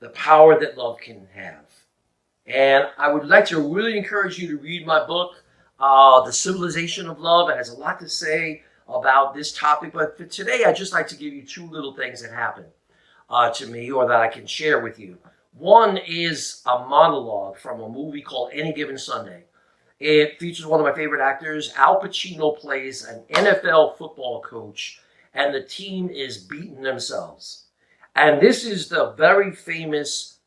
the power that love can have. And I would like to really encourage you to read my book, The Civilization of Love. It has a lot to say about this topic, but for today, I'd just like to give you two little things that happened to me or that I can share with you. One is a monologue from a movie called Any Given Sunday. It features one of my favorite actors. Al Pacino plays an NFL football coach, and the team is beating themselves. And this is the very famous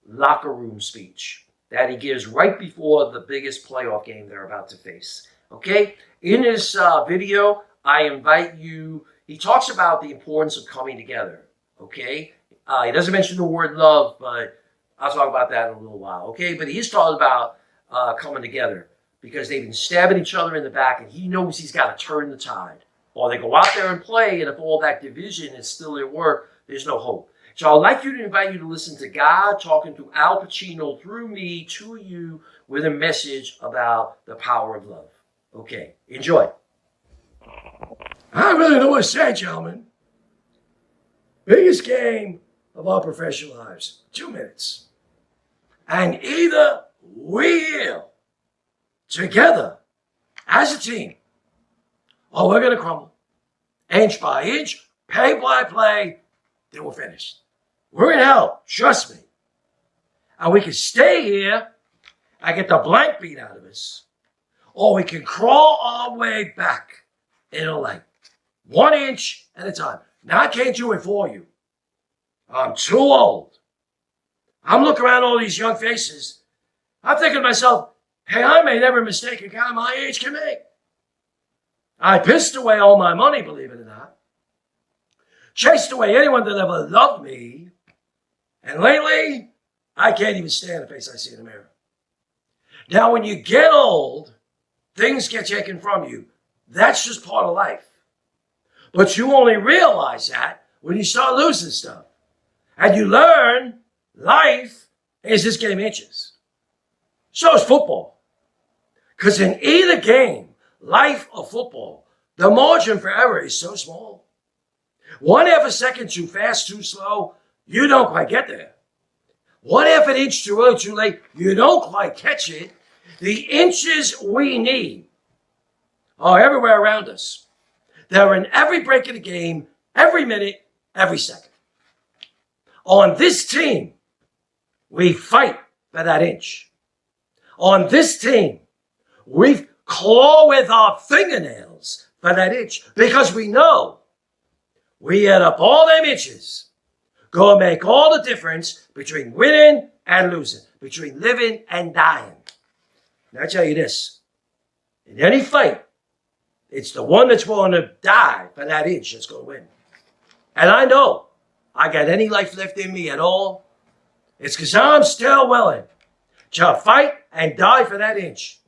locker room speech that he gives right before the biggest playoff game they're about to face. Okay? In this video, I invite you, he talks about the importance of coming together. Okay? He doesn't mention the word love, but I'll talk about that in a little while. Okay? But he's talking about coming together because they've been stabbing each other in the back, and he knows he's got to turn the tide. Or they go out there and play, and if all that division is still at work, there's no hope. So I'd like you to invite you to listen to God talking to Al Pacino through me to you with a message about the power of love. Okay, enjoy. I really don't want to say, gentlemen. Biggest game of our professional lives. 2 minutes. And either we heal together as a team, or we're going to crumble. Inch by inch, play by play, then we're finished. We're in hell, trust me. And we can stay here and get the blank beat out of us, or we can crawl our way back in a light. 1 inch at a time. Now, I can't do it for you. I'm too old. I'm looking around all these young faces. I'm thinking to myself, hey, I made every mistake a guy my age can make. I pissed away all my money, believe it or not. Chased away anyone that ever loved me. And lately, I can't even stand the face I see in the mirror. Now, when you get old, things get taken from you. That's just part of life. But you only realize that when you start losing stuff. And you learn life is this game inches. So is football. Because in either game, life or football, the margin for error is so small. 1/2 a second too fast, too slow, you don't quite get there. 1/2 an inch too early, too late, you don't quite catch it. The inches we need are everywhere around us. They're in every break of the game, every minute, every second. On this team, we fight for that inch. On this team, we claw with our fingernails for that inch because we know we add up all them inches, gonna make all the difference between winning and losing, between living and dying. And I tell you this, in any fight, it's the one that's going to die for that inch that's going to win. And I know I got any life left in me at all. It's because I'm still willing to fight and die for that inch.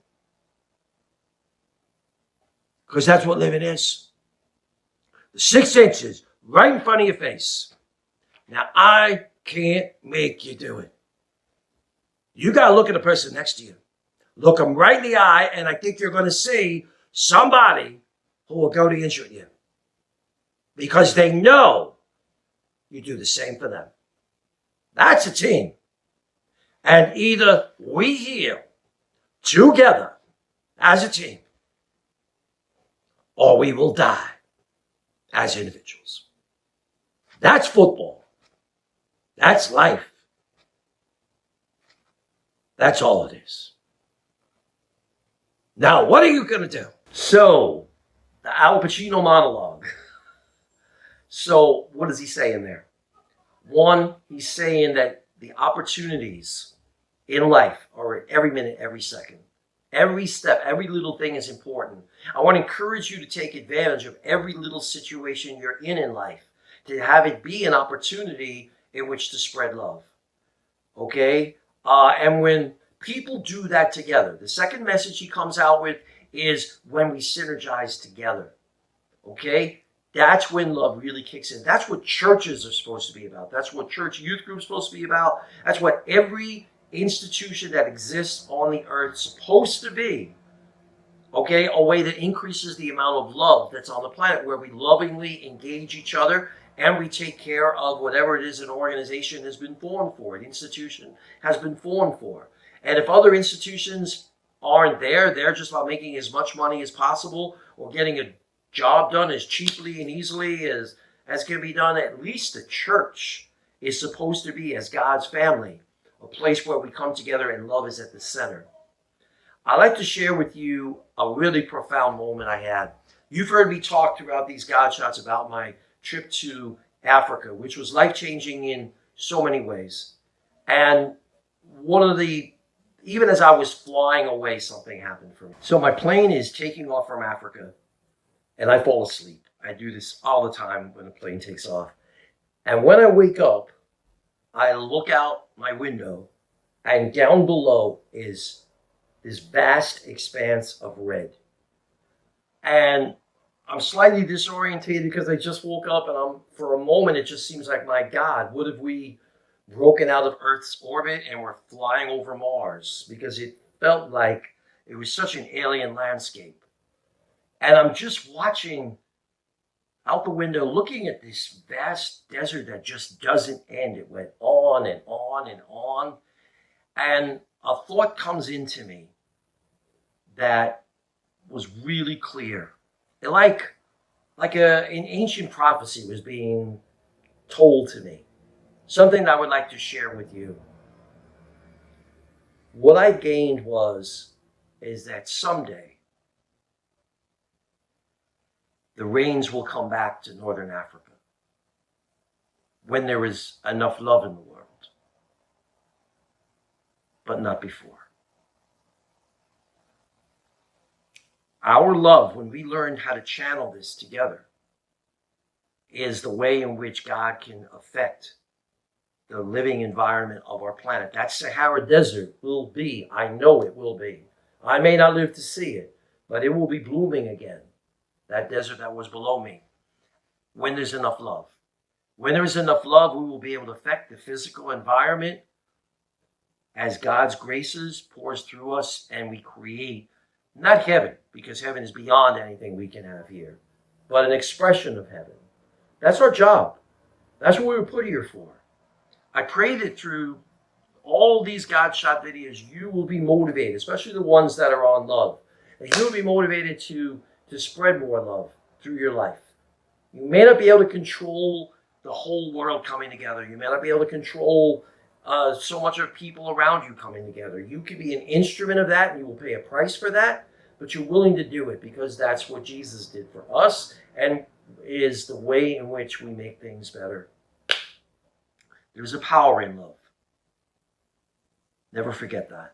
Because that's what living is. The 6 inches right in front of your face. Now, I can't make you do it. You got to look at the person next to you. Look them right in the eye, and I think you're going to see somebody who will go the inch with you. Because they know you do the same for them. That's a team. And either we heal together as a team, or we will die as individuals. That's football. That's life. That's all it is. Now, what are you going to do? So, the Al Pacino monologue. So, what is he saying there? One, he's saying that the opportunities in life are every minute, every second. Every step, every little thing is important. I want to encourage you to take advantage of every little situation you're in life, to have it be an opportunity in which to spread love. Okay? And when people do that together, the second message he comes out with is when we synergize together. Okay? That's when love really kicks in. That's what churches are supposed to be about. That's what church youth groups are supposed to be about. That's what every institution that exists on the earth is supposed to be. Okay? A way that increases the amount of love that's on the planet, where we lovingly engage each other and we take care of whatever it is an organization has been formed for, an institution has been formed for. And if other institutions aren't there, they're just about making as much money as possible or getting a job done as cheaply and easily as can be done. At least the church is supposed to be, as God's family, a place where we come together and love is at the center. I'd like to share with you a really profound moment I had. You've heard me talk throughout these Godshots about my trip to Africa, which was life-changing in so many ways. And even as I was flying away, something happened for me. So my plane is taking off from Africa, and I fall asleep. I do this all the time when a plane takes off. And when I wake up, I look out my window, and down below is this vast expanse of red. And I'm slightly disorientated because I just woke up, and for a moment, it just seems like, my God, what if we broken out of Earth's orbit and we're flying over Mars? Because it felt like it was such an alien landscape. And I'm just watching out the window, looking at this vast desert that just doesn't end. It went on and on and on. And a thought comes into me that was really clear. Like an ancient prophecy was being told to me. Something that I would like to share with you. What I gained is that someday the rains will come back to Northern Africa when there is enough love in the world, but not before. Our love, when we learn how to channel this together, is the way in which God can affect the living environment of our planet. That Sahara Desert will be, I know it will be. I may not live to see it, but it will be blooming again. That desert that was below me. When there's enough love. When there is enough love, we will be able to affect the physical environment as God's graces pours through us, and we create, not heaven, because heaven is beyond anything we can have here, but an expression of heaven. That's our job. That's what we were put here for. I pray that through all these Godshot videos, you will be motivated, especially the ones that are on love, that you will be motivated to spread more love through your life. You may not be able to control the whole world coming together. You may not be able to control so much of people around you coming together. You can be an instrument of that, and you will pay a price for that, but you're willing to do it because that's what Jesus did for us and is the way in which we make things better. There's a power in love. Never forget that.